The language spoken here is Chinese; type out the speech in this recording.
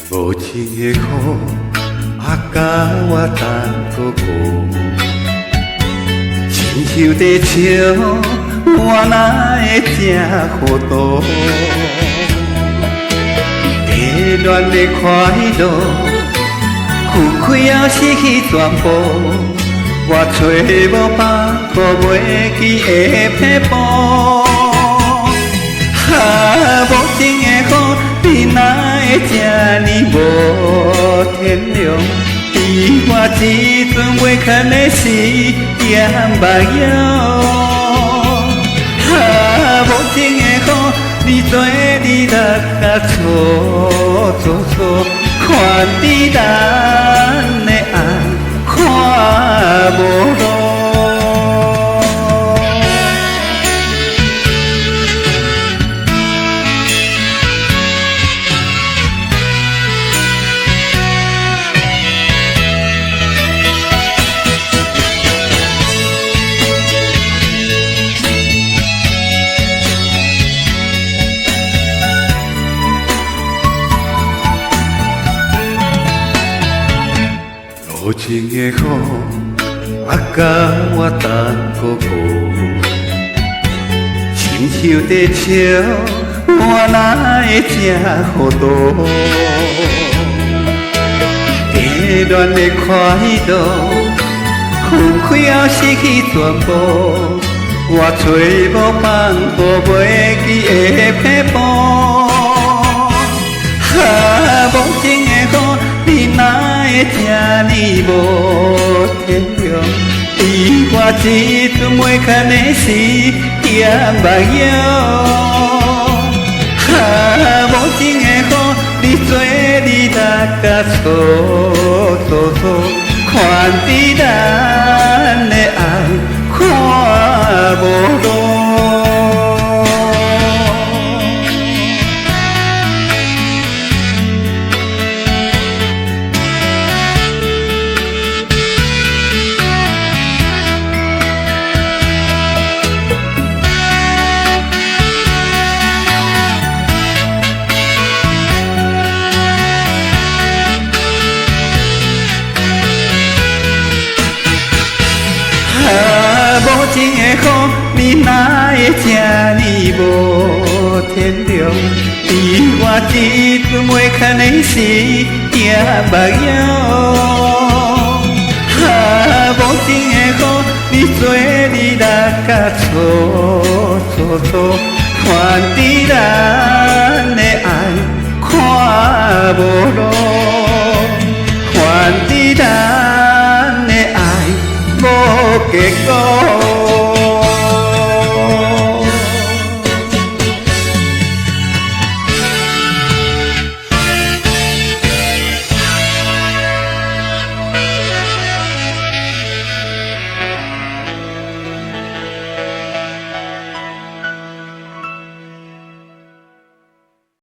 无情的苦，甲我等搁过。亲像在笑，我哪会这糊涂？低恋的快乐，分开后失去全部。我找无放过袂记的撇步。无情的苦，你哪会这呢无天良？伫我一阵袂堪的时，也目睭。无情的苦，你做你六甲错，看伫咱的爱看无路。无情的苦，甲我等搁过。亲像在笑，我哪会这糊涂？低恋的快乐，分开后失去全部。我找无放过袂记的撇步。无情的苦，你哪会这呢无天良？伫我一阵袂堪的时，也目睭。无情的苦，你做你六甲错，看伫咱的爱看无路。无情的苦，你哪会这呢无天良？伫我一阵袂堪的时，也目睭。无情的苦，你做你六甲错，看伫咱的爱看无路，看伫咱的爱无结果。